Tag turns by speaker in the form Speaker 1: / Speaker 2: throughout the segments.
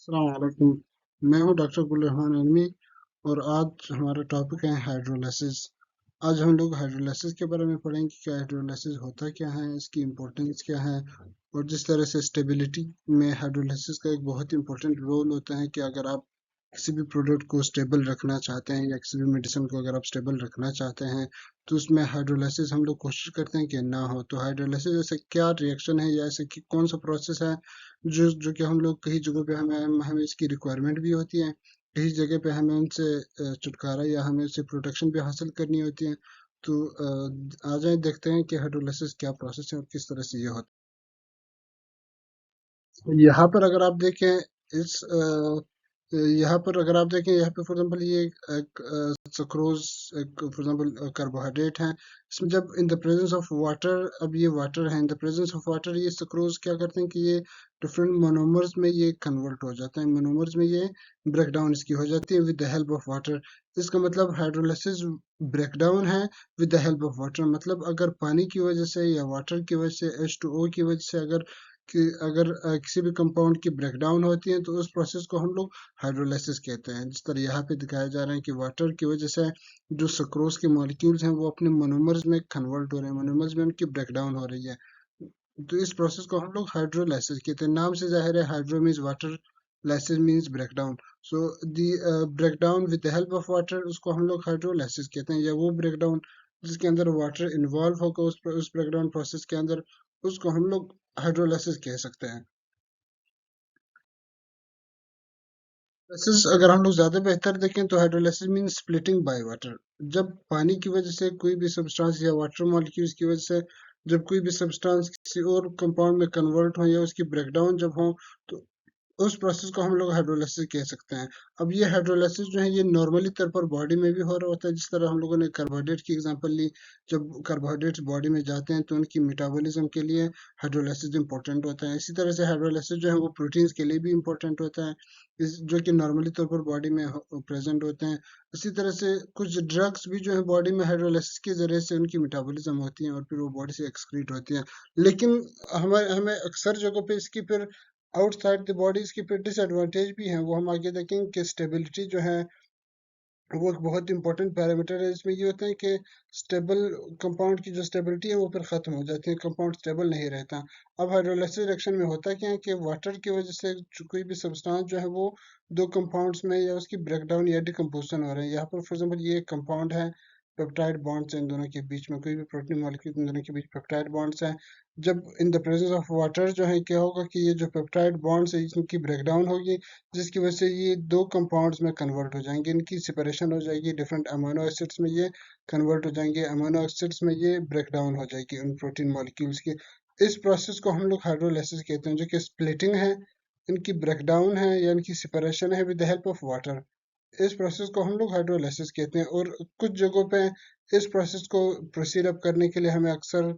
Speaker 1: अस्सलाम वालेकुम। मैं हूं डॉक्टर गुल रहमान अलमी और आज हमारा टॉपिक है हाइड्रोलाइसिस। आज हम लोग हाइड्रोलाइसिस के बारे में पढ़ेंगे कि हाइड्रोलाइसिस होता क्या है, इसकी इम्पोर्टेंस क्या है और जिस तरह से स्टेबिलिटी में हाइड्रोलाइसिस का एक बहुत इंपॉर्टेंट रोल होता है कि अगर आप किसी भी प्रोडक्ट को स्टेबल रखना चाहते हैं या किसी भी मेडिसिन को अगर आप स्टेबल रखना चाहते हैं तो उसमें हाइड्रोलाइसिस हम लोग कोशिश करते हैं कि ना हो। तो हाइड्रोलाइसिस ऐसे क्या रिएक्शन है या ऐसे कि कौन सा प्रोसेस है जो कि हम लोग कई जगहों पे हमें हमें इसकी रिक्वायरमेंट भी होती है, कई जगह पे हमें उनसे छुटकारा या हमें उससे प्रोटेक्शन भी हासिल करनी होती है। तो आ जाए देखते हैं कि हाइड्रोलाइसिस क्या प्रोसेस है और किस तरह से ये होता है। यहाँ पर अगर आप देखें इस यहाँ पर अगर आप देखें यहाँ पे फॉर एग्जांपल ये एक सुक्रोज एक फॉर एग्जांपल कार्बोहाइड्रेट है। इसमें जब in the presence of water, अब ये वाटर है, in the presence of water ये सुक्रोज क्या करते हैं कि ये डिफरेंट मोनोमर्स में ये कन्वर्ट हो जाते हैं, मोनोमर्स में ये ब्रेक डाउन इसकी हो जाती है with the help of water. इसका मतलब हाइड्रोलाइसिस ब्रेक डाउन है with the help of water. मतलब अगर पानी की वजह से या वाटर की वजह से H2O की वजह से अगर किसी भी कंपाउंड की ब्रेकडाउन होती है तो उस प्रोसेस को हम लोग हाइड्रोलाइसिस कहते हैं। जिस तरह यहाँ पे दिखाया जा रहा है कि वाटर की वजह से जो सुक्रोज के मॉलिक्यूल्स हैं वो अपने मोनोमर्स में कन्वर्ट हो रहे हैं, मोनोमर्स में उनकी ब्रेकडाउन हो रही है। तो इस प्रोसेस को हम लोग हाइड्रोलाइसिस कहते हैं। नाम से जाहिर है hydro means water, lysis means breakdown. So the breakdown with the help of water उसको हम लोग हाइड्रोलाइसिस कहते हैं, या वो ब्रेकडाउन जिसके अंदर वाटर इन्वॉल्व होगा उस ब्रेकडाउन प्रोसेस के अंदर उसको हम लोग हाइड्रोलाइसिस कह सकते हैं। हाइड्रोलाइसिस अगर हम लोग ज्यादा बेहतर देखें तो hydrolysis mean splitting by water. जब पानी की वजह से कोई भी सब्सटेंस या वाटर मॉलिक्यूल्स की वजह से जब कोई भी सब्सटेंस किसी और कंपाउंड में कन्वर्ट हो या उसकी ब्रेकडाउन जब हो तो उस प्रोसेस को हम लोग हाइड्रोलाइसिस कह सकते हैं। अब ये हाइड्रोलाइसिस जो है ये नॉर्मली तौर पर बॉडी में भी हो रहा होता है। जिस तरह हम लोगों ने कार्बोहाइड्रेट की एग्जांपल ली, जब कार्बोहाइड्रेट्स बॉडी में जाते हैं तो उनकी मेटाबॉलिज्म के लिए हाइड्रोलाइसिस इंपॉर्टेंट होता है। इसी तरह से हाइड्रोलाइसिस जो है वो प्रोटीन्स के लिए भी इंपॉर्टेंट होता है, जो कि नॉर्मली तौर पर बॉडी में प्रेजेंट होते हैं। इसी तरह से कुछ ड्रग्स भी जो है बॉडी में हाइड्रोलाइसिस के जरिए से उनकी मेटाबॉलिज्म होती है और फिर वो बॉडी से एक्सक्रीट होती है। लेकिन हमें हमें अक्सर जगहों पे इसकी फिर आउटसाइड द बॉडी इसकी फिर डिसएडवांटेज भी हैं, वो हम आगे देखेंगे कि स्टेबिलिटी जो है वो एक बहुत इंपॉर्टेंट पैरामीटर है। इसमें ये होता है कि स्टेबल कंपाउंड की जो स्टेबिलिटी है वो फिर खत्म हो जाती है, कंपाउंड स्टेबल नहीं रहता। अब हाइड्रोलाइसिस रिएक्शन में होता क्या है कि वाटर की वजह से कोई भी सब्सटेंस जो है वो दो कंपाउंड्स में या उसकी ब्रेकडाउन या डिकम्पोजिशन हो रहा है। यहाँ पर फॉर एग्जाम्पल ये एक कंपाउंड है, पेप्टाइड बॉन्ड्स इन दोनों के बीच में, कोई भी प्रोटीन मॉलिक्यूल इन दोनों के बीच पेप्टाइड बॉन्ड्स हैं। जब in the presence of water जो है क्या होगा कि ये जो पेप्टाइड बॉन्ड्स है इनकी ब्रेकडाउन होगी, जिसकी वजह से ये दो कंपाउंड्स में कन्वर्ट हो जाएंगे, इनकी सेपरेशन हो जाएगी, डिफरेंट अमीनो एसिड्स में ये कन्वर्ट हो जाएंगे, अमीनो एसिड्स में ये ब्रेक डाउन हो जाएगी उन प्रोटीन मॉलिक्यूल्स की। इस प्रोसेस को हम लोग हाइड्रोलाइसिस कहते हैं, जो कि स्प्लिटिंग है, इनकी ब्रेक डाउन है या इनकी सेपरेशन है with the help of water. इस प्रोसेस को हम लोग हाइड्रोलाइसिस कहते हैं। और कुछ जगहों पे इस प्रोसेस को प्रोसीड अप करने के लिए हमें अक्सर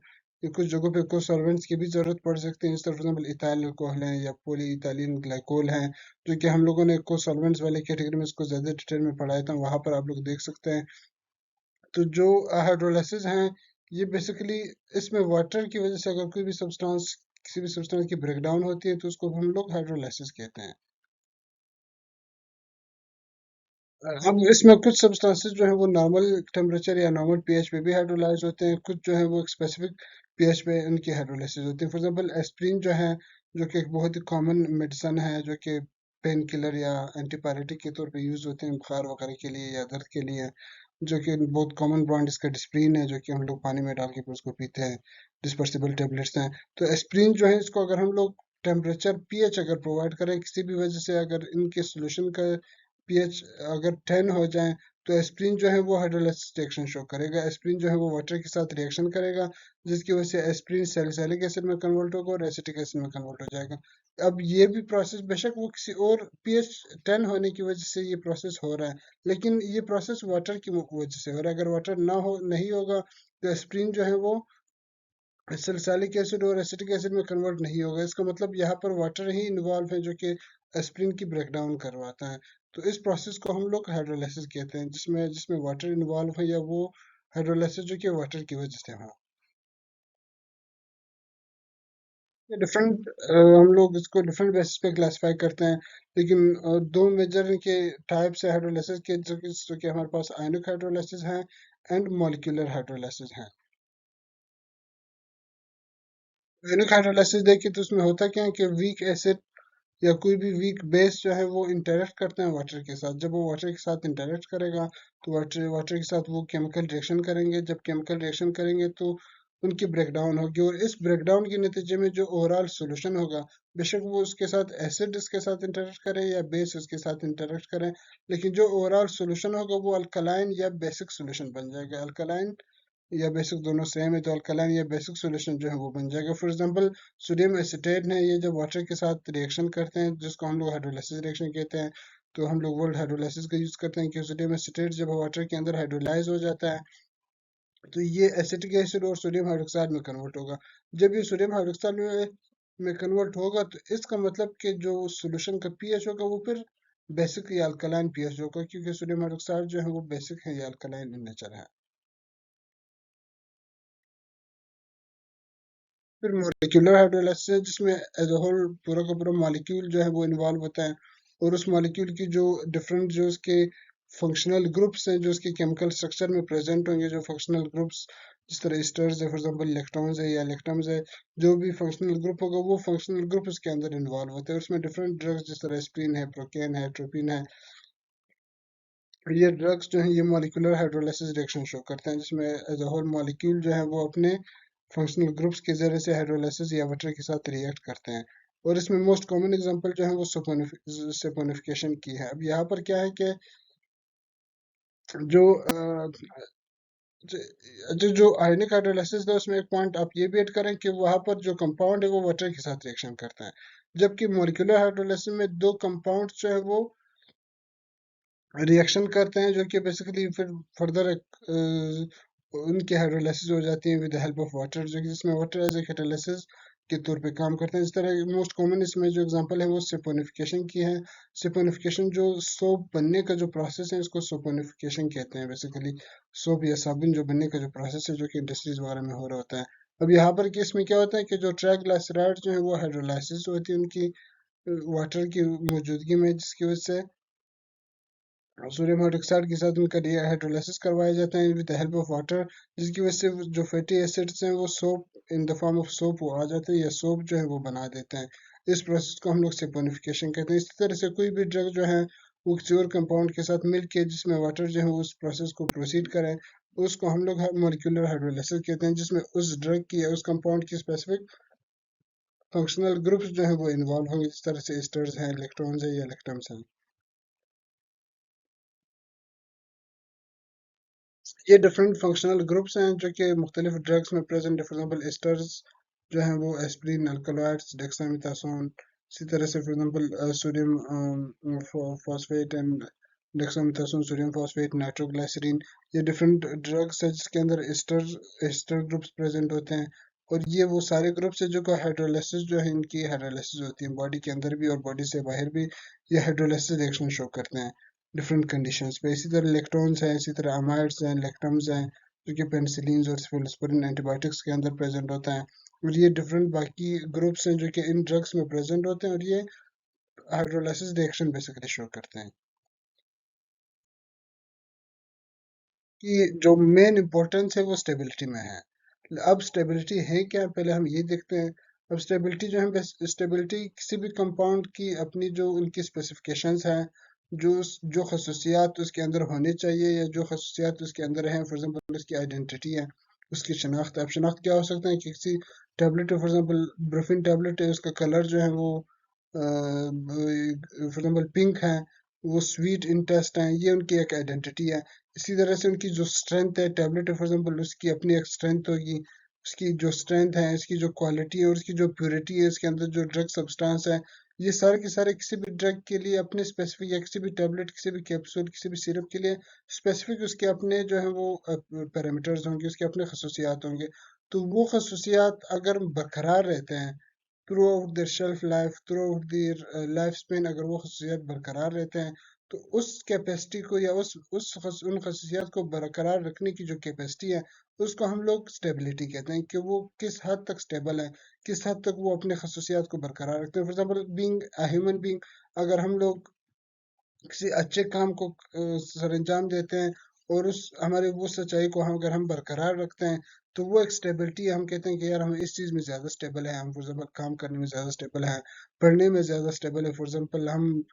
Speaker 1: कुछ जगहों पे कुछ सॉल्वेंट्स की भी जरूरत पड़ सकती है। जिस तरह फॉर एग्जाम्पल इथाइल अल्कोहल है या पॉली इथाइलिन ग्लाइकोल है, जो कि हम लोगों ने को सॉल्वेंट्स वाले कैटेगरी में इसको ज्यादा डिटेल में पढ़ाया था, वहां पर आप लोग देख सकते हैं। तो जो हाइड्रोलाइसिस हैं ये बेसिकली इसमें वाटर की वजह से अगर कोई भी सब्सटेंस किसी भी सब्सटेंस की ब्रेकडाउन होती है तो उसको हम लोग हाइड्रोलाइसिस कहते हैं। अब इसमें कुछ सब्सटेंसेस जो है वो नॉर्मल टेम्परेचर या नॉर्मल पीएच पे भी हाइड्रोलाइज होते हैं, कुछ जो है वो स्पेसिफिक पीएच पे उनकी हाइड्रोलाइसिस होती है। फॉर एग्जांपल एस्प्रिन जो है, जो कि एक बहुत ही कॉमन मेडिसन है, जो कि पेन किलर या एंटीपायरेटिक के तौर पे यूज होते हैं बुखार वगैरह के लिए या दर्द के लिए, जो कि बहुत कॉमन ब्रांड इसका डिस्प्रिन है, जो कि हम लोग पानी में डाल के फिर उसको पीते हैं, डिस्पर्सिबल टेबलेट्स हैं। तो एस्प्रिन जो है इसको अगर हम लोग टेम्परेचर पीएच अगर प्रोवाइड करें किसी भी वजह से, अगर इनके सोल्यूशन का पीएच अगर 10 हो जाए तो एस्प्रिन जो है वो हाइड्रोलाइसिस रिएक्शन शो करेगा। एस्प्रिन जो है वो वाटर के साथ रिएक्शन करेगा, जिसकी वजह से एस्प्रिन सैलिसिलिक एसिड में कन्वर्ट होगा और एसिटिक एसिड में कन्वर्ट हो जाएगा। अब ये भी प्रोसेस बेशक वो किसी और पीएच 10 होने की वजह से ये प्रोसेस हो रहा है, लेकिन ये प्रोसेस वाटर की वजह से हो रहा है। अगर वाटर ना हो नहीं होगा तो एस्प्रिन जो है वो सैलिसिलिक एसिड और एसिटिक एसिड में कन्वर्ट नहीं होगा। इसका मतलब यहाँ पर वाटर ही इन्वॉल्व है, जो कि एस्प्रिन की ब्रेकडाउन करवाता है। तो इस प्रोसेस को हम लोग हाइड्रोलाइसिस कहते हैं, जिसमें जिसमें वाटर इन्वॉल्व है या वो हाइड्रोलाइसिस जो कि वाटर की वजह से हो। ये डिफरेंट हम लोग इसको डिफरेंट बेसिस पे क्लासिफाई करते हैं, लेकिन दो मेजर के टाइप्स है हाइड्रोलाइसिस के, जो कि हमारे पास आयनिक हाइड्रोलाइसिस हैं एंड मॉलिक्यूलर हाइड्रोलाइसिस हैं। आयनिक हाइड्रोलाइसिस देखिए तो उसमें होता क्या है कि वीक एसिड या कोई भी वीक बेस जो है वो इंटरेक्ट करते हैं वाटर के साथ। जब वो वाटर के साथ इंटरेक्ट करेगा तो वाटर वाटर के साथ वो केमिकल रिएक्शन करेंगे। जब केमिकल रिएक्शन करेंगे तो उनकी ब्रेकडाउन होगी, और इस ब्रेकडाउन के नतीजे में जो ओवरऑल सोल्यूशन होगा, बेशक वो उसके साथ एसिड इसके साथ इंटरेक्ट करे या बेस उसके साथ इंटरेक्ट करे, लेकिन जो ओवरऑल सोल्यूशन होगा वो अल्कलाइन या बेसिक सोल्यूशन बन जाएगा। अल्कलाइन या बेसिक दोनों सेम है तो अल्कलाइन या बेसिक सॉल्यूशन जो है वो बन जाएगा। फॉर एग्जांपल सोडियम एसीटेट है, ये जब वाटर के साथ रिएक्शन करते हैं जिसको हम लोग हाइड्रोलाइसिस रिएक्शन कहते हैं, तो हम लोग वर्ड हाइड्रोलाइसिस का यूज करते हैं कि सोडियम एसीटेट जब वाटर के अंदर हाइड्रोलाइज हो जाता है तो ये एसिटिक एसिड और सोडियम हाइड्रोक्साइड में कन्वर्ट होगा। जब ये सोडियम हाइड्रोक्साइड में कन्वर्ट होगा तो इसका मतलब कि जो सोल्यूशन का पीएच होगा वो फिर बेसिक या अल्कलाइन पीएच होगा, क्योंकि सोडियम हाइड्रोक्साइड जो है वो बेसिक है या अल्कलाइन इन नेचर है। फिर मोलिकुलर हाइड्रोलाइसिस है जिसमें एज अ होल पूरा का पूरा मॉलिक्यूल जो है वो इन्वॉल्व होता है, और उस मॉलिक्यूल की जो डिफरेंट जो उसके फंक्शनल ग्रुप्स हैं जो उसके केमिकल स्ट्रक्चर में प्रेजेंट होंगे, जो फंक्शनल ग्रुप्स जिस तरह एस्टर्स है, फॉर एग्जांपल इलेक्ट्रॉन्स है या इलेक्ट्रॉन्स है, जो भी फंक्शनल ग्रुप होगा वो फंक्शनल ग्रुप उसके अंदर इन्वॉल्व होते हैं। उसमें डिफरेंट ड्रग्स जिस तरह एस्प्रिन है, प्रोकेन है, ट्रोपिन है, ये ड्रग्स जो हैं ये मॉलिक्यूलर हाइड्रोलाइसिस रिएक्शन शो करते हैं, जिसमें एज अ होल मॉलिक्यूल जो है वो अपने फंक्शनल ग्रुप्स के जरिए से हाइड्रोलाइसिस या वाटर के साथ रिएक्ट करते हैं। और इसमें मोस्ट कॉमन एग्जांपल जो है वो सपोनिफिकेशन की है। अब यहाँ पर क्या है कि जो जो आयनिक हाइड्रोलाइसिस है उसमें एक पॉइंट आप ये भी ऐड करें कि वहाँ पर जो कंपाउंड है वो वाटर के साथ रिएक्शन करता है, जबकि मॉलिक्यूलर हाइड्रोलाइसिस में दो कंपाउंड जो है वो रिएक्शन करते हैं, जो कि बेसिकली फिर फर्दर उनकी हाइड्रोलाइसिस हो जाती है with the help of water, जो कि जिसमें वाटर एज ए कैटालिसिस के तौर पे काम करते हैं। इस तरह मोस्ट कॉमन इसमें जो एग्जांपल है वो सेपोनिफिकेशन की है। सेपोनिफिकेशन जो सोप बनने का जो प्रोसेस है इसको सोपोनिफिकेशन कहते हैं। बेसिकली सोप या साबुन जो बनने का जो प्रोसेस है जो कि इंडस्ट्रीज वगैरह में हो रहा होता है। अब यहाँ पर केस में क्या होता है कि जो ट्राइग्लिसराइड जो है वो हाइड्रोलाइसिस होती है उनकी वाटर की मौजूदगी में, जिसकी वजह से सोडियम हाइड्रोक्साइड के साथ उनका हाइड्रोलाइसिस करवाया जाता है with the help of water, जिसकी वजह से जो फैटी एसिड्स हैं वो soap in the form of soap वो आ जाते हैं या सोप जो है वो बना देते हैं। इस प्रोसेस को हम लोग सेपोनिफिकेशन कहते हैं। इसी तरह से कोई भी ड्रग जो है वो किसी और कंपाउंड के साथ मिलके जिसमें वाटर जो है उस प्रोसेस को प्रोसीड करें, उसको हम लोग मॉलिक्यूलर हाइड्रोलाइसिस कहते हैं, जिसमें उस ड्रग की या उस कंपाउंड की स्पेसिफिक फंक्शनल ग्रुप्स जो है वो इन्वॉल्व होंगे, जिस तरह से एस्टर्स हैं, इलेक्ट्रॉन्स हैं या इलेक्ट्रॉन्स हैं। ये डिफरेंट फंक्शनल ग्रुप्स हैं जो कि मुख्तलिफ ड्रग्स में प्रेजेंट है। फॉर एग्जांपल एस्टर्स जो हैं वो एस्प्रिन, अल्कलॉइड्स, डेक्सामेथासोन, इसी तरह से for example sodium phosphate and dexamethasone, sodium phosphate, nitroglycerine, ये डिफरेंट ड्रग्स है जिसके अंदर एस्टर ग्रुप्स प्रेजेंट होते हैं। और ये वो सारे ग्रुप्स है जो का हाइड्रोलाइसिस जो है इनकी हाइड्रोलाइसिस होती है बॉडी के अंदर भी और बॉडी से बाहर भी, ये हाइड्रोलाइसिस रिएक्शन शो करते हैं डिफरेंट कंडीशंस पे। इसी तरह इलेक्ट्रॉन्स हैं, इसी तरह अमाइड्स हैं, लेक्टम्स हैं, जो कि पेनिसिलिन और सेफलोस्पोरिन एंटीबायोटिक्स के अंदर प्रेजेंट होता है। और ये डिफरेंट बाकी ग्रुप्स हैं जो कि इन ड्रग्स में प्रेजेंट होते हैं, और ये हाइड्रोलाइसिस रिएक्शन बेसिकली शो करते हैं। कि जो मेन इम्पोर्टेंस है वो स्टेबिलिटी में है। अब स्टेबिलिटी है क्या, पहले हम ये देखते हैं। अब स्टेबिलिटी जो है, स्टेबिलिटी किसी भी कंपाउंड की अपनी जो उनकी स्पेसिफिकेशंस हैं, जो खसूसियात उसके अंदर होने चाहिए या जो खसूसियात उसके अंदर हैं, फॉर एग्जांपल उसकी आइडेंटिटी है, उसकी शनाख्त। अब शनाख्त क्या हो सकता है कि किसी tablet, for example Brufen tablet है, उसका कलर जो है वो फॉर एग्जांपल पिंक है, वो स्वीट इन टेस्ट है, ये उनकी एक आइडेंटिटी है। इसी तरह से उनकी जो स्ट्रेंथ है, टैबलेट फॉर एग्जांपल उसकी अपनी एक स्ट्रेंथ होगी, उसकी जो स्ट्रेंथ है, इसकी जो क्वालिटी है और उसकी जो प्योरिटी है, इसके अंदर जो ड्रग सब्सटेंस है, ये सारे के सारे किसी भी ड्रग के लिए अपने स्पेसिफिक, या किसी भी टैबलेट, किसी भी कैप्सूल, किसी भी सिरप के लिए स्पेसिफिक उसके अपने जो है वो पैरामीटर्स होंगे, उसके अपने खसूसियात होंगे। तो वो खसूसियात अगर बरकरार रहते हैं throughout their shelf life, throughout their life span, अगर वो खसूसियात बरकरार रहते हैं तो उस कैपेसिटी को या उन खसूसियात को बरकरार रखने की जो कैपेसिटी है, उसको हम लोग स्टेबिलिटी कहते हैं कि वो किस हद तक स्टेबल है, किस हद तक वो अपने खसूसियात को बरकरार रखते हैं। For example being a human being, अगर हम लोग किसी अच्छे काम को सरअंजाम देते हैं और उस हमारे वो सच्चाई को हम अगर हम बरकरार रखते हैं, तो वो एक स्टेबिलिटी है। हम कहते हैं कि यार हम इस चीज़ में ज़्यादा स्टेबल है, हम फॉर एग्जाम्पल काम करने में ज़्यादा स्टेबल है, पढ़ने में ज़्यादा स्टेबल है। फॉर एग्जाम्पल हम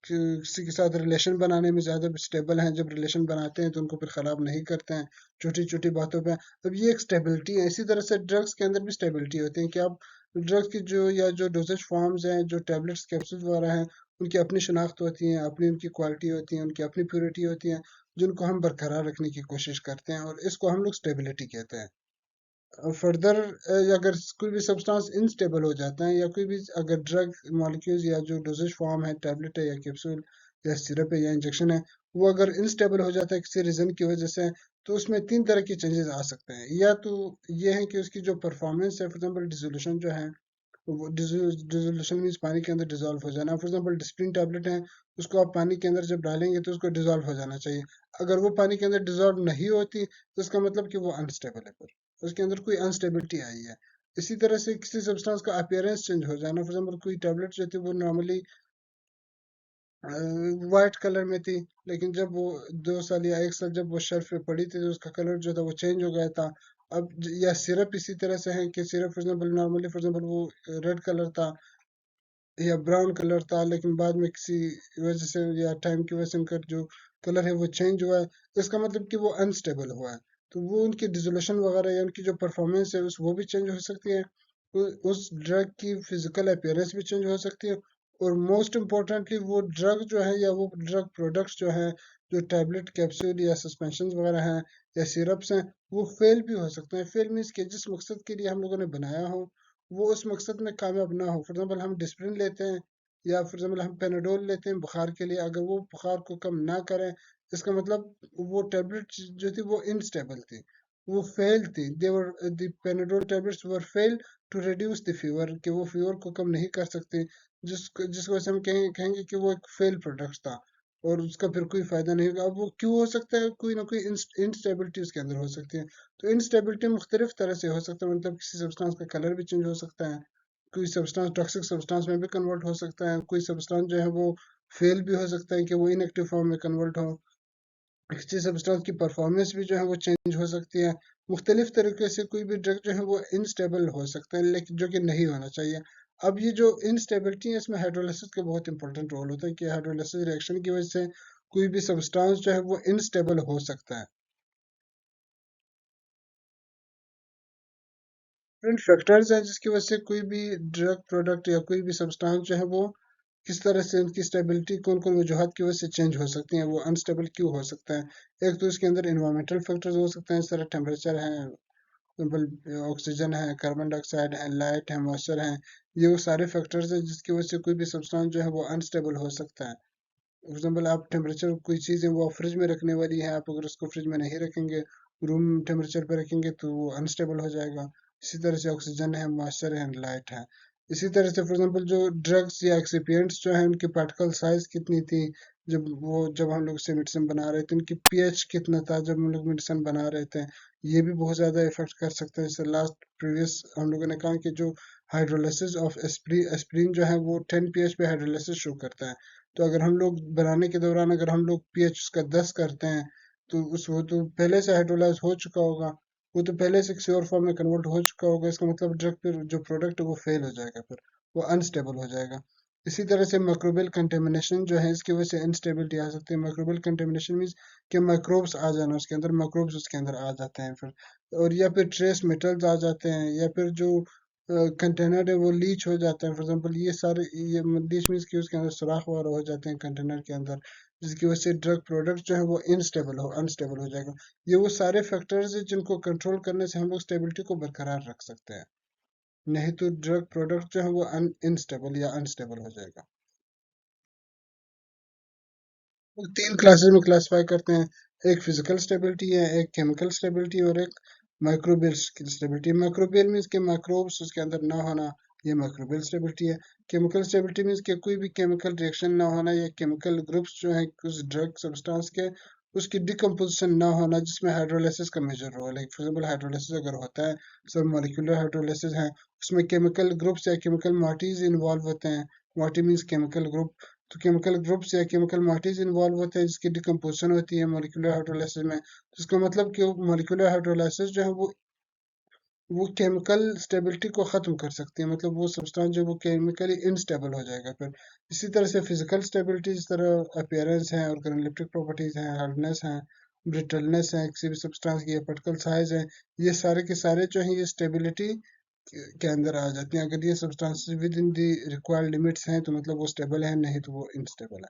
Speaker 1: किसी के साथ रिलेशन बनाने में ज़्यादा स्टेबल हैं, जब रिलेशन बनाते हैं तो उनको फिर ख़राब नहीं करते हैं छोटी छोटी बातों पे। अब ये एक स्टेबिलिटी है। इसी तरह से ड्रग्स के अंदर भी स्टेबिलिटी होती है कि आप ड्रग्स की जो डोजेज फॉर्म्स हैं, जो टेबलेट्स कैप्सूल वगैरह हैं, उनकी अपनी शनाख्त होती है, अपनी उनकी क्वालिटी होती है, उनकी अपनी प्योरिटी होती है, जिनको हम बरकरार रखने की कोशिश करते हैं, और इसको हम लोग स्टेबिलिटी कहते हैं। फर्दर अगर कोई भी सब्सटेंस इनस्टेबल हो जाता है, या कोई भी अगर ड्रग मॉलिक्यूल्स या जो डोजेज फॉर्म है, टैबलेट है या कैप्सूल या सिरप है या इंजेक्शन है, वो अगर इनस्टेबल हो जाता है किसी रीज़न की वजह से, तो उसमें तीन तरह के चेंजेस आ सकते हैं। या तो ये है कि उसकी जो परफॉर्मेंस है, फॉर एग्जाम्पल डिसोल्यूशन जो है, वो डिसोल्यूशन मीन्स पानी के अंदर डिजोल्व हो जाना। फॉर एग्जाम्पल डिस्प्रिन टैबलेट है, उसको आप पानी के अंदर जब डालेंगे तो उसको डिजोल्व हो जाना चाहिए। अगर वो पानी के अंदर डिजोल्व नहीं होती, तो इसका मतलब कि वो अनस्टेबल है, फिर उसके अंदर कोई अनस्टेबिलिटी आई है। इसी तरह से किसी सब्सटेंस का अपीयरेंस चेंज हो जाना। फॉर एग्जाम्पल कोई टैबलेट जो थी वो नॉर्मली वाइट कलर में थी, लेकिन जब वो 2 साल या 1 साल जब वो शेल्फ पे पड़ी थी, तो उसका कलर जो था वो चेंज हो गया था। या सिरप इसी तरह से है कि syrup for example normally for example वो रेड कलर था या ब्राउन कलर था, लेकिन बाद में किसी वजह से या टाइम की वजह से उनका जो कलर है वो चेंज हुआ है। इसका मतलब कि वो अनस्टेबल हुआ है। तो वो उनकी डिसोल्यूशन वगैरह या उनकी जो परफॉर्मेंस है उस वो भी चेंज हो सकती है। उस ड्रग की फिजिकल अपीयरेंस भी चेंज हो सकती है। और मोस्ट इम्पोर्टेंटली वो ड्रग जो है या वो ड्रग प्रोडक्ट्स जो है, जो टैबलेट कैप्सूल या सस्पेंशन वगैरह हैं या सिरप्स हैं, वो फेल भी हो सकते हैं। फेल मीन्स कि जिस मकसद के लिए हम लोगों ने बनाया हो, वो उस मकसद में कामयाब ना हो। फॉर एग्जाम्पल हम डिस्प्रिन लेते हैं, या फॉर एग्जाम्पल हम पेनाडोल लेते हैं बुखार के लिए, अगर वो बुखार को कम ना करें, इसका मतलब वो टेबलेट जो थी वो इनस्टेबल थी, वो फेल थी। There the Panadol tablets were fail to reduce the fever, कि वो फीवर को कम नहीं कर सकती, जिसकी वजह से हम कहेंगे कि वो एक फेल प्रोडक्ट था और उसका फिर कोई फायदा नहीं होगा। अब वो क्यों हो सकता है? कोई ना कोई इंस्टेबिलिटी उसके अंदर हो सकती है। तो इंस्टेबिलिटी मुख्तलिफ तरह से हो सकता है, मतलब किसी सब्सटेंस का कलर भी चेंज हो सकता है, कोई सब्सटेंस टॉक्सिक सब्सटेंस में भी कन्वर्ट हो सकता है, कोई सब्सटेंस जो है वो फेल भी हो सकता है कि वो इनएक्टिव फॉर्म में कन्वर्ट हो, किसी सब्सटेंस की परफॉर्मेंस भी जो है वो चेंज हो सकती है। मुख्तलिफ तरीके से कोई भी ड्रग जो है वो इनस्टेबल हो सकता है, लेकिन जो कि नहीं होना चाहिए। अब ये जो इनस्टेबिलिटी है, इसमें हाइड्रोलिसिस का बहुत इंपॉर्टेंट रोल होता है कि हाइड्रोलिसिस रिएक्शन की वजह से कोई भी सब्सटेंस जो है वो इनस्टेबल हो सकता है। डिफरेंट फैक्टर्स हैं जिसकी वजह से कोई भी ड्रग प्रोडक्ट या कोई भी सब्सटेंस जो है वो किस तरह से उनकी स्टेबिलिटी कौन कौन वजूहत की वजह से चेंज हो सकती हैं, वो अनस्टेबल क्यों हो सकता है। एक तो इसके अंदर इन्वायरमेंटल फैक्टर्स हो सकते हैं, इस तरह टेम्परेचर है, ऑक्सीजन है, कार्बन डाइऑक्साइड है, लाइट है, मॉइस्चर है। ये वो सारे फैक्टर्स हैं जिसकी वजह से कोई भी सब्सटेंस जो है वो अनस्टेबल हो सकता है। फॉर एग्जाम्पल आप टेम्परेचर कोई चीज़ है वो आप फ्रिज में रखने वाली है, आप अगर उसको फ्रिज में नहीं रखेंगे, रूम टेम्परेचर पे रखेंगे, तो वो अनस्टेबल हो जाएगा। इसी तरह से ऑक्सीजन है, मॉइस्चर है, लाइट है। इसी तरह से फॉर एग्जाम्पल जो ड्रग्स या एक्सिपिएंट्स जो है उनकी पार्टिकल साइज कितनी थी, जब हम लोग इसे मेडिसिन बना रहे थे, उनकी पीएच कितना था जब हम लोग मेडिसिन बना रहे थे, ये भी बहुत ज़्यादा इफेक्ट कर सकता है। जैसे लास्ट प्रीवियस हम लोगों ने कहा कि जो हाइड्रोलिसिस ऑफ एस्प्रीन जो है वो 10 pH पे हाइड्रोलिसिस शो करता है। तो अगर हम लोग बनाने के दौरान अगर हम लोग पीएच उसका 10 करते हैं, तो उस वो तो पहले से हाइड्रोलाइज हो चुका होगा, वो तो पहले से किसी और फॉर्म में कन्वर्ट हो चुका होगा। इसका मतलब ड्रग फिर जो प्रोडक्ट है वो फेल हो जाएगा, फिर वो अनस्टेबल हो जाएगा। इसी तरह से माइक्रोबियल कंटेमिनेशन जो है, इसकी वजह से इंस्टेबिलिटी आ सकती है। माइक्रोबियल कंटेमिनेशन मीन्स कि माइक्रोब्स आ जाना उसके अंदर, माइक्रोब्स उसके अंदर आ जाते हैं फिर, और या फिर ट्रेस मेटल्स आ जाते हैं, या फिर जो कंटेनर है वो लीच हो जाता है। फॉर एग्जांपल ये सारे ये लीच मीन्स कि उसके अंदर सुराख वगैरह हो जाते हैं कंटेनर के अंदर, जिसकी वजह से ड्रग प्रोडक्ट जो है वो अनस्टेबल हो जाएगा। ये वो सारे फैक्टर्स हैं जिनको कंट्रोल करने से हम लोग स्टेबिलिटी को बरकरार रख सकते हैं, नहीं तो ड्रग प्रोडक्ट जो है वो इनस्टेबल या अनस्टेबल हो जाएगा। वो 3 क्लासेस में क्लासिफाई करते हैं, एक फिजिकल स्टेबिलिटी है, एक केमिकल स्टेबिलिटी और एक माइक्रोबियल स्टेबिलिटी। माइक्रोबियल मीन्स के माइक्रोब्स उसके अंदर ना होना, ये माइक्रोबियल स्टेबिलिटी है। केमिकल स्टेबिलिटी मीन्स कि कोई भी केमिकल रिएक्शन ना होना या केमिकल ग्रुप्स जो हैं उस ड्रग सब्सटेंस के, उसकी डिकम्पोजिशन ना होना जिसमें हाइड्रोलाइसिस का मेजर रोल है। फॉर एग्जाम्पल हाइड्रोलाइसिस अगर होता है, सब मॉलिक्यूलर हाइड्रोलाइसिस है, उसमें केमिकल ग्रुप्स या केमिकल मॉइटीज इन्वॉल्व होते हैं। मॉइटी मीन्स केमिकल ग्रुप, तो केमिकल ग्रुप्स या केमिकल मॉइटीज इन्वॉल्व होते हैं जिसकी डिकम्पोजिशन होती है मॉलिक्यूलर हाइड्रोलाइसिस में। जिसका मतलब कि मॉलिक्यूलर हाइड्रोलाइसिस जो है वो केमिकल स्टेबिलिटी को ख़त्म कर सकती है, मतलब वो सब्सटेंस जो वो केमिकली इनस्टेबल हो जाएगा फिर। इसी तरह से फिजिकल स्टेबिलिटी, जिस तरह अपीयरेंस है, ऑर्गेनोलिप्टिक प्रॉपर्टीज हैं, हार्डनेस है, ब्रिटलनेस है किसी भी सब्सटेंस की, पार्टिकल साइज है, ये सारे के सारे जो हैं ये स्टेबिलिटी के अंदर आ जाती हैं। अगर ये substance with in the required limits हैं तो मतलब वो स्टेबल है, नहीं तो वो इनस्टेबल है।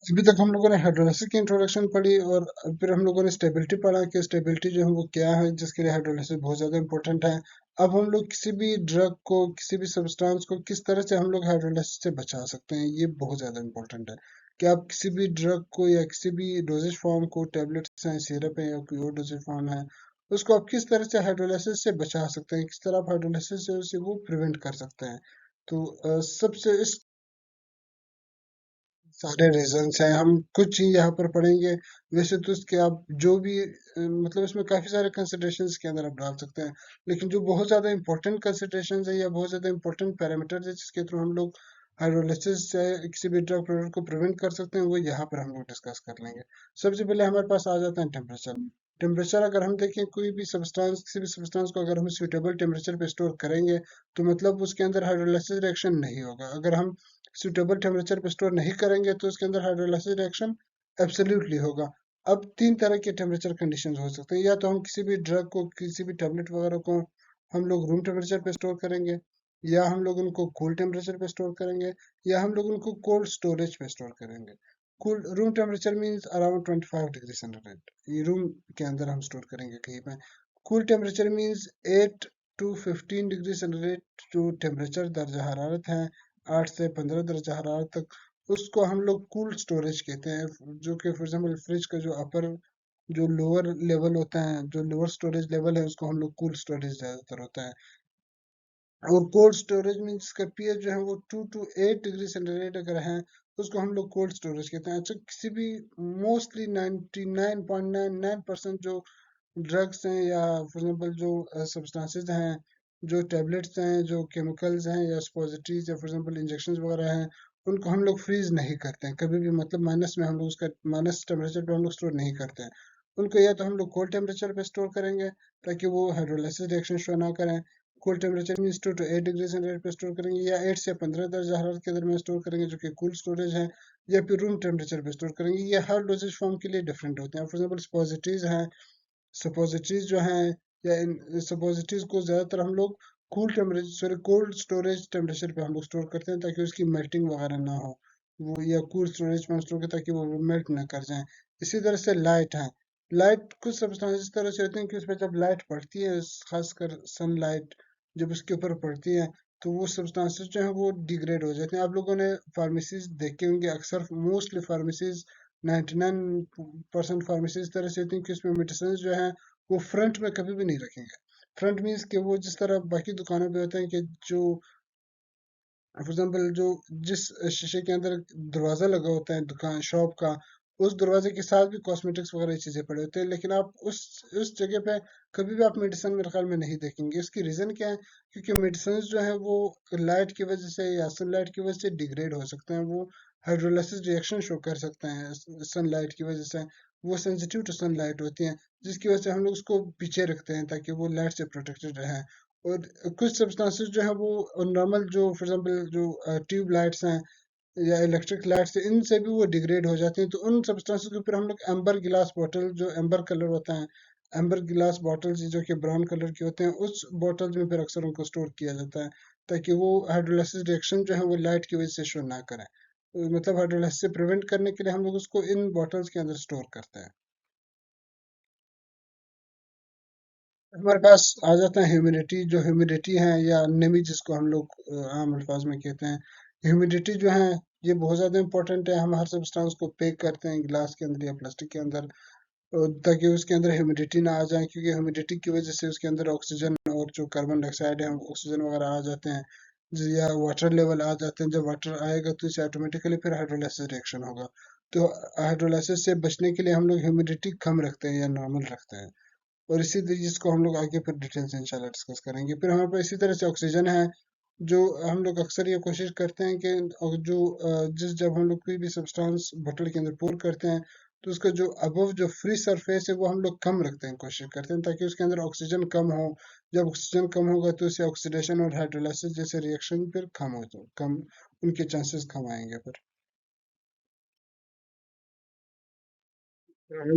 Speaker 1: अभी तक हम लोगों ने हाइड्रोलिसिस की इंट्रोडक्शन पढ़ी, और फिर हम लोगों ने स्टेबिलिटी पढ़ा कि स्टेबिलिटी जो है वो क्या है, जिसके लिए हाइड्रोलिसिस बहुत ज़्यादा इंपॉर्टेंट है। अब हम लोग किसी भी ड्रग को, किसी भी सब्सटेंस को किस तरह से हम लोग हाइड्रोलिसिस से बचा सकते हैं, ये बहुत ज़्यादा इंपॉर्टेंट है। कि आप किसी भी ड्रग को या किसी भी डोजेज फॉर्म को, टेबलेट्स हैं, सिरप है या कोई और डोजेज फॉर्म है, उसको आप किस तरह से हाइड्रोलिसिस से बचा सकते हैं, किस तरह आप हाइड्रोलिसिस से उसे वो प्रिवेंट कर सकते हैं। तो सबसे इस सारे रीजंस हैं, हम कुछ ही यहाँ पर पढ़ेंगे। वैसे तो इसके आप जो भी मतलब इसमें काफी सारे कंसिडरेशंस के अंदर आप डाल सकते हैं, लेकिन जो बहुत ज्यादा इंपॉर्टेंट कंसिडरेशंस है या बहुत ज्यादा इंपॉर्टेंट पैरामीटर्स है जिसके थ्रू हम लोग हाइड्रोलिसिस से किसी भी ड्रग प्रोडक्ट को प्रिवेंट कर सकते हैं, वो यहाँ पर हम लोग डिस्कस कर लेंगे। सबसे पहले हमारे पास आ जाता है टेम्परेचर। टेम्परेचर अगर हम देखें कोई भी सब्सटेंस, किसी भी सब्सटेंस को अगर हम सुटेबल टेम्परेचर पे स्टोर करेंगे तो मतलब उसके अंदर हाइड्रोलिसिस रिएक्शन नहीं होगा। अगर हम सुटेबल टेम्परेचर पे स्टोर नहीं करेंगे तो उसके अंदर हाइड्रोलाइसिस रिएक्शन एब्सोल्युटली होगा। अब तीन तरह के टेम्परेचर कंडीशंस हो सकते हैं, या तो हम किसी भी ड्रग को, किसी भी टेबलेट वगैरह को हम लोग रूम टेम्परेचर पे स्टोर करेंगे, या हम लोग उनको कूल टेम्परेचर पे स्टोर करेंगे, या हम लोग उनको कोल्ड स्टोरेज पे स्टोर करेंगे। Cool room temperature means around 25 degree centigrade, ये रूम के अंदर हम स्टोर करेंगे कहीं पे। Cool temperature means 8 to 15 degree centigrade, जो टेम्परेचर दर्जा हरारत है 8 से 15 दर्जा हरारत तक, उसको हम लोग कूल स्टोरेज कहते हैं। जो कि फॉर एग्जाम्पल फ्रिज का जो अपर, जो लोअर लेवल होता है, जो लोअर स्टोरेज लेवल है, उसको हम लोग कूल स्टोरेज ज्यादातर होता है। और कोल्ड स्टोरेज में जिसका पीएच जो है वो 2 to 8 डिग्री सेंटीग्रेड अगर है, तो उसको हम लोग कोल्ड स्टोरेज कहते हैं। अच्छा, किसी भी मोस्टली 99.99% जो ड्रग्स हैं या फॉर एग्जाम्पल जो सब्सटेंसेज हैं, जो टेबलेट्स हैं, जो केमिकल्स हैं या स्पोजिटरीज या फॉर एग्जाम्पल इंजेक्शन वगैरह हैं, उनको हम लोग फ्रीज नहीं करते हैं कभी भी, मतलब माइनस में हम लोग उसका माइनस टेम्परेचर पे हम लोग स्टोर नहीं करते हैं। उनको या तो हम लोग कोल्ड टेम्परेचर पे स्टोर करेंगे ताकि वो हाइड्रोलाइसिस रिएक्शन शो ना करें। Cold temperature means 2 to 8 degree centigrade पे स्टोर करेंगे, या 8 से 15 दर्जा हरारत के दरमियान स्टोर करेंगे जो कि कूल स्टोरेज है, या फिर रूम टेम्परेचर पे स्टोर करेंगे। ये हर डोजेज फॉर्म के लिए डिफरेंट होते हैं। फॉर एग्जाम्पल स्पोजिटरीज हैं, सपोजिटरीज जो हैं, या इन सपोजिटरीज को ज़्यादातर हम लोग cool temperature, sorry cold storage temperature पे हम लोग स्टोर करते हैं ताकि उसकी मेल्टिंग वगैरह ना हो वो, या कूल स्टोरेज में हम स्टोर करते हैं ताकि वो मेल्ट ना कर जाए। इसी तरह से लाइट है। लाइट कुछ सब्सटेंस इस तरह से होते हैं कि उस पर जब लाइट पड़ती है, खासकर सनलाइट जब उसके ऊपर पड़ती है, तो वो सब्सटेंसेस जो हैं वो डिग्रेड हो जाते हैं। आप लोगों ने फार्मेसीज देखे होंगे, अक्सर मोस्टली फार्मेसीज, 99% फार्मेसी इस तरह से होती हैं कि उसमें मेडिसिन जो है वो फ्रंट में कभी भी नहीं रखेंगे। फ्रंट मीन्स कि वो जिस तरह बाकी दुकानों पे होते हैं कि जो फॉर एग्जाम्पल जो जिस शीशे के अंदर दरवाजा लगा होता है दुकान शॉप का, उस दरवाजे के साथ भी कॉस्मेटिक्स वगैरह ये चीजें पड़े होते हैं, लेकिन आप उस जगह पे कभी भी आप मेडिसिन मेरे ख्याल में नहीं देखेंगे। इसकी रीजन क्या है? क्योंकि मेडिसिन जो है वो लाइट की वजह से या सनलाइट की वजह से डिग्रेड हो सकते हैं, वो हाइड्रोलाइसिस रिएक्शन शो कर सकते हैं सनलाइट की वजह से। वो सेंसिटिव टू सनलाइट होती हैं, जिसकी वजह से हम लोग उसको पीछे रखते हैं ताकि वो लाइट से प्रोटेक्टेड रहे। और कुछ सब्सटेंसेस जो है वो नॉर्मल, जो फॉर एग्जांपल जो ट्यूब लाइट्स हैं या इलेक्ट्रिक लाइट्स हैं, इनसे भी वो डिग्रेड हो जाती हैं। तो उन सब्सटेंसेस के ऊपर हम लोग एम्बर गिलास बॉटल, जो एम्बर कलर होता है, एम्बर गिलास बॉटल्स जो कि ब्राउन कलर के होते हैं, उस बॉटल्स में फिर अक्सर उनको स्टोर किया जाता है ताकि वो हाइड्रोलाइसिस रिएक्शन जो है वो लाइट की वजह से शो ना करें। मतलब हाइड्रोलाइसिस से प्रिवेंट करने के लिए हम लोग उसको इन बॉटल्स के अंदर स्टोर करते हैं। हमारे पास आ जाता है ह्यूमिडिटी। जो ह्यूमिडिटी है या नमी जिसको हम लोग आम अल्फाज में कहते हैं, ह्यूमिडिटी जो है ये बहुत ज़्यादा इंपॉर्टेंट है। हम हर सब्सटेंस को पैक करते हैं गिलास के अंदर या प्लास्टिक के अंदर, ताकि उसके अंदर ह्यूमिडिटी ना आ जाए, क्योंकि ह्यूमिडिटी की वजह से उसके अंदर ऑक्सीजन और जो कार्बन डाइऑक्साइड है ऑक्सीजन वगैरह आ जाते हैं, या वाटर लेवल आ जाते हैं। जब वाटर आएगा तो इससे ऑटोमेटिकली फिर हाइड्रोलाइसिस रिएक्शन होगा। तो हाइड्रोलाइसिस से बचने के लिए हम लोग ह्यूमिडिटी कम रखते हैं या नॉर्मल रखते हैं। और इसी जिसको हम लोग आगे फिर डिटेल से इंशाल्लाह डिस्कस करेंगे। फिर हमारे पास इसी तरह से ऑक्सीजन है, जो हम लोग अक्सर ये कोशिश करते हैं कि जो जब हम लोग कोई भी सब्सटेंस बोतल के अंदर पोर करते हैं, तो उसका जो अबव जो फ्री सरफेस है वो हम लोग कम रखते हैं, कोशिश करते हैं ताकि उसके अंदर ऑक्सीजन कम हो। जब ऑक्सीजन कम होगा तो उससे ऑक्सीडेशन और हाइड्रोलाइसिस जैसे रिएक्शन फिर कम हो, तो कम उनके चांसेस कम आएंगे फिर।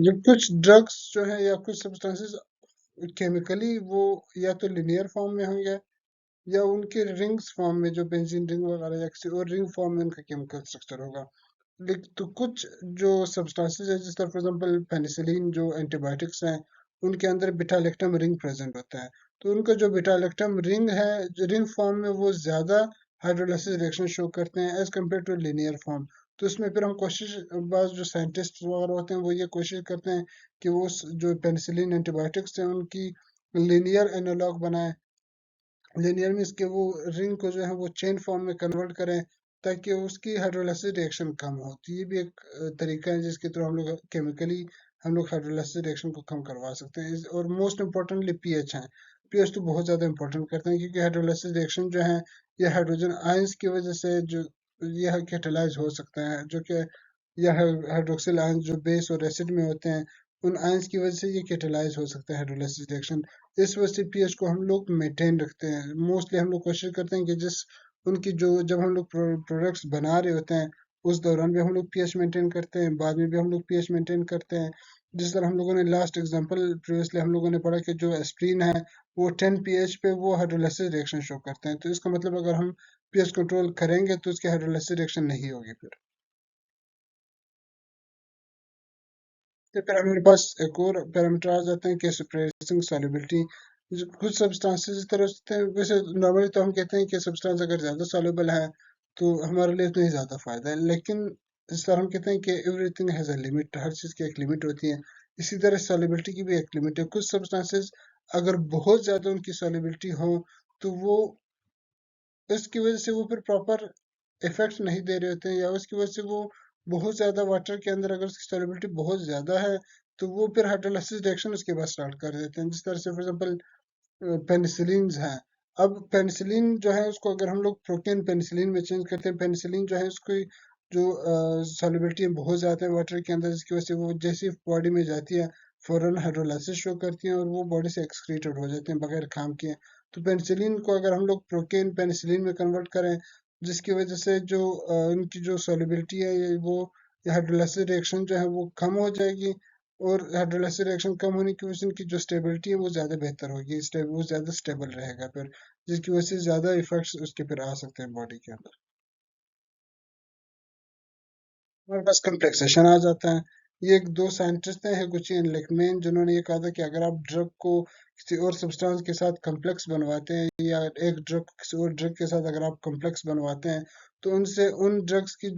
Speaker 1: जब कुछ ड्रग्स जो है या कुछ सब्सटेंसेस केमिकली वो या तो लिनियर फॉर्म में होंगे, या उनके रिंग्स फॉर्म में, जो बेंजीन रिंग वगैरह या किसी और रिंग फॉर्म में उनका केमिकल स्ट्रक्चर होगा। लेकिन तो कुछ जो सब्सटेंसेस है, जिस तरह फॉर एग्जांपल पेनिसिलिन जो एंटीबायोटिक्स हैं, उनके अंदर बीटा लैक्टम रिंग प्रेजेंट होता है। तो उनका जो बीटा लैक्टम रिंग है, जो रिंग फॉर्म में, वो ज्यादा हाइड्रोलाइसिस रिएक्शन शो करते हैं as compare to linear form. तो इसमें फिर हम कोशिश, बाज जो साइंटिस्ट वगैरह होते हैं वो ये कोशिश करते हैं कि वो जो पेनिसिलिन एंटीबायोटिक्स हैं उनकी लिनियर एनालॉग बनाएं। लिनियर मीन्स के वो रिंग को जो है वो चेन फॉर्म में कन्वर्ट करें, ताकि उसकी हाइड्रोलाइसिस रिएक्शन कम हो। तो ये भी एक तरीका है जिसके थ्रू हम लोग केमिकली हम लोग हाइड्रोलाइसिस रिएक्शन को कम करवा सकते हैं। और मोस्ट इम्पोर्टेंटली पीएच है। पीएच तो बहुत ज़्यादा इंपॉर्टेंट करते हैं, क्योंकि हाइड्रोलाइसिस रिएक्शन जो है ये हाइड्रोजन आयंस की वजह से जो यह कैटालाइज हो सकता है, जो कि यह हाइड्रोक्सिल आयंस जो बेस और एसिड में होते हैं, उन आयंस की वजह से ये कैटालाइज हो सकता है हाइड्रोलाइसिस रिएक्शन। इस वजह से पीएच को हम लोग मेंटेन रखते हैं। मोस्टली हम लोग कोशिश करते हैं कि जिस उनकी जो जब हम लोग प्रोडक्ट्स बना रहे होते हैं, उस दौरान भी हम लोग पीएच मेंटेन करते हैं, बाद में भी हम लोग पीएच मेंटेन करते हैं। जिस तरह हम लोगों ने लास्ट एग्जांपल प्रीवियसली हम लोगों ने पढ़ा कि जो एस्प्रिन है वो 10 पीएच पे वो हाइड्रोलाइसिस रिएक्शन शो करते हैं। तो इसका मतलब अगर हम पीएच कंट्रोल करेंगे तो उसकी हाइड्रोलाइसिस रिएक्शन नहीं होगी फिर। तो फिर हमारे पास एक और पैरामीटर आ जाते हैं कि सुपरसिंग सॉल्युबिलिटी। कुछ सब्सटेंसेस इस तरह होते हैं, वैसे नॉर्मली तो हम कहते हैं कि सब्सटेंस अगर ज़्यादा सॉल्युबल है तो हमारे लिए उतना ही ज़्यादा फायदा है, लेकिन इस तरह हम कहते हैं कि एवरीथिंग हैज़ अ लिमिट, हर चीज़ की एक लिमिट होती है। इसी तरह सॉल्युबिलिटी की भी एक लिमिट है। कुछ सब्सटेंसेस अगर बहुत ज़्यादा उनकी सॉल्युबिलिटी हो, तो वो उसकी वजह से वो फिर प्रॉपर इफेक्ट नहीं दे रहे होते हैं, या उसकी वजह से वो बहुत ज़्यादा वाटर के अंदर अगर उसकी सॉल्युबिलिटी बहुत ज़्यादा है, तो वो फिर हाइड्रोलाइसिस रिएक्शन उसके बाद स्टार्ट कर देते हैं। जिस तरह से फॉर एग्जांपल पेनिसिलिन है। अब पेनिसिलिन जो है उसको अगर हम लोग प्रोकेन पेनिसिलिन में चेंज करते हैं, पेनिसिलिन जो है उसकी जो सॉल्युबिलिटी बहुत ज़्यादा है वाटर के अंदर, जिसकी वजह से वो जैसे बॉडी में जाती है फौरन हाइड्रोलाइसिस शो करती है और वो बॉडी से एक्सक्रीटेड हो जाते हैं बगैर काम किए। तो पेनिसिलिन को अगर हम लोग प्रोकेन पेनिसिलिन में कन्वर्ट करें, जिसकी वजह से जो उनकी जो सॉल्युबिलिटी है वो हाइड्रोलाइसिस रिएक्शन जो है वो कम हो जाएगी। और हाइड्रोलाइसिस रिएक्शन कम होने की वजह से उनकी जो स्टेबिलिटी है वो ज़्यादा बेहतर होगी, वो ज़्यादा स्टेबल रहेगा फिर, जिसकी वजह से ज़्यादा इफेक्ट्स उसके फिर आ सकते हैं बॉडी के अंदर। हमारे पास कॉम्प्लेक्सेशन आ जाता है। ये एक दो साइंटिस्ट हैं, हेगुची एंड लेकमैन, जिन्होंने ये कहा था कि अगर आप ड्रग को किसी और सब्सटेंस के साथ कॉम्प्लेक्स बनवाते हैं, या एक ड्रग को किसी और ड्रग के साथ अगर आप कॉम्प्लेक्स बनवाते हैं, तो उनसे उन ड्रग्स की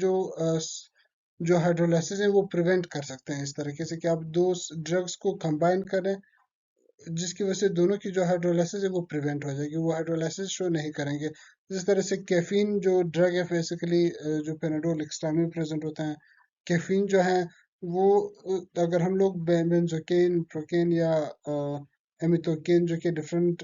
Speaker 1: जो हाइड्रोलाइसिस है वो प्रिवेंट कर सकते हैं, इस तरीके से कि आप दो ड्रग्स को कंबाइन करें, जिसकी वजह से दोनों की जो हाइड्रोलाइसिस है वो प्रिवेंट हो जाएगी, वो हाइड्रोलाइसिस शो नहीं करेंगे। जिस तरह से कैफीन जो ड्रग है बेसिकली, जो पेनाडोल एक्स्ट्रा में प्रेजेंट होता है, कैफीन जो है वो अगर हम लोग बेंजोकेन प्रोकेन या एमिथोकेन, जो कि डिफरेंट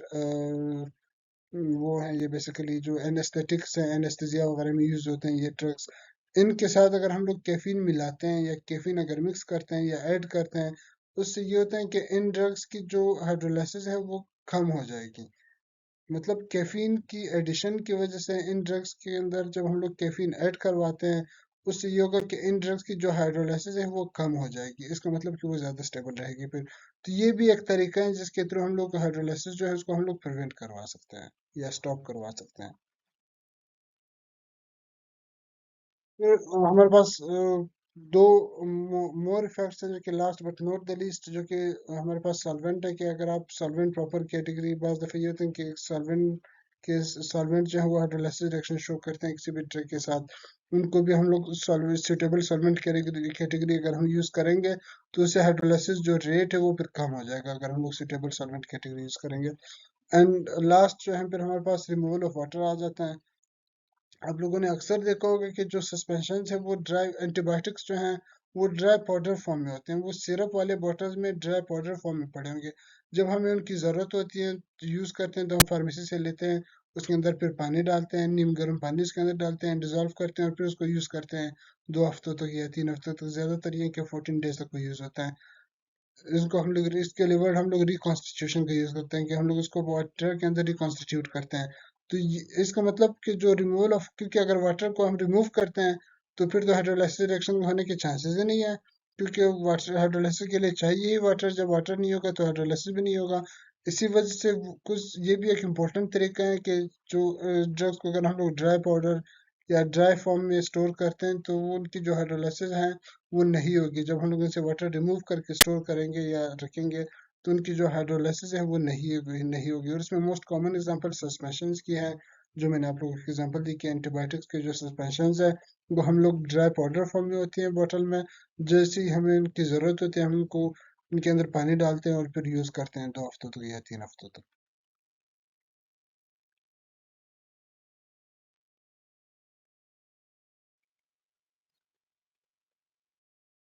Speaker 1: वो है, ये बेसिकली जो एनेस्थेटिक्स हैं, एनेस्थीसिया वगैरह में यूज होते हैं ये ड्रग्स, इनके साथ अगर हम लोग कैफीन मिलाते हैं या कैफीन अगर मिक्स करते हैं या ऐड करते हैं, उससे ये होता है कि इन ड्रग्स की जो हाइड्रोलाइसिस है वो कम हो जाएगी। मतलब कैफीन की एडिशन की वजह से इन ड्रग्स के अंदर जब हम लोग कैफीन ऐड करवाते हैं, उससे ये होगा कि इन ड्रग्स की जो हाइड्रोलाइसिस है वो कम हो जाएगी। इसका मतलब कि वो ज़्यादा स्टेबल रहेगी फिर। तो ये भी एक तरीका है जिसके थ्रू हम लोग हाइड्रोलाइसिस जो है उसको हम लोग प्रिवेंट करवा सकते हैं या स्टॉप करवा सकते हैं। फिर हमारे पास दो मोर इफेक्ट्स हैं, जो कि last but not the least, जो कि हमारे पास सॉल्वेंट है। कि अगर आप सॉल्वेंट प्रॉपर कैटेगरी, बाज दफ़ा ये होता है कि सॉल्वेंट के सॉल्वेंट जो है वो हाइड्रोलाइसिस रिएक्शन शो करते हैं किसी भी ड्रग के साथ, उनको भी हम लोग सॉल्वेंट सूटेबल सॉल्वेंट कैटेगरी अगर हम यूज करेंगे तो उससे हाइड्रोलाइसिस जो रेट है वो फिर कम हो जाएगा अगर हम लोग सूटेबल सॉल्वेंट कैटेगरी यूज करेंगे। एंड लास्ट जो है फिर हमारे पास रिमूवल ऑफ वाटर आ जाता है। आप लोगों ने अक्सर देखा होगा कि जो सस्पेंशन है वो ड्राई एंटीबायोटिक्स जो हैं वो ड्राई पाउडर फॉर्म में होते हैं, वो सिरप वाले बॉटल्स में ड्राई पाउडर फॉर्म में पड़े होंगे। जब हमें उनकी ज़रूरत होती है तो यूज़ करते हैं तो हम फार्मेसी से लेते हैं, उसके अंदर फिर पानी डालते हैं, नीम गर्म पानी उसके अंदर डालते हैं, डिजोल्व करते हैं और फिर उसको यूज़ करते हैं 2 हफ्तों तक या 3 हफ्तों तक, ज़्यादातर ये कि 14 डेज तक वो यूज़ होता है। इसको हम लोग इसके लिए वर्ड हम लोग रिकॉन्स्टिट्यूशन का यूज करते हैं कि हम लोग इसको वाटर के अंदर रिकॉन्स्टिट्यूट करते हैं। तो इसका मतलब कि जो रिमूवल ऑफ, क्योंकि अगर वाटर को हम रिमूव करते हैं तो फिर तो हाइड्रोलाइसिस रिएक्शन होने के चांसेस ही नहीं है, क्योंकि वाटर हाइड्रोलाइसिस के लिए चाहिए ही वाटर, जब वाटर नहीं होगा तो हाइड्रोलाइसिस भी नहीं होगा। इसी वजह से कुछ ये भी एक इम्पोर्टेंट तरीका है कि जो ड्रग्स को अगर हम लोग ड्राई पाउडर या ड्राई फॉर्म में स्टोर करते हैं तो वो उनकी जो हाइड्रोलाइसिस है वो नहीं होगी। जब हम लोग इनसे वाटर रिमूव करके स्टोर करेंगे या रखेंगे तो उनकी जो हाइड्रोलाइसिस है वो नहीं होगी। और इसमें मोस्ट कॉमन एग्जांपल सस्पेंशन की है, जो मैंने आप लोगों को एग्जांपल दी कि एंटीबायोटिक्स के जो सस्पेंशन है वो हम लोग ड्राई पाउडर फॉर्म में होती है बॉटल में, जैसे ही हमें उनकी ज़रूरत होती है हम उनको उनके अंदर पानी डालते हैं और फिर यूज़ करते हैं 2 हफ्तों तक या 3 हफ्तों तक।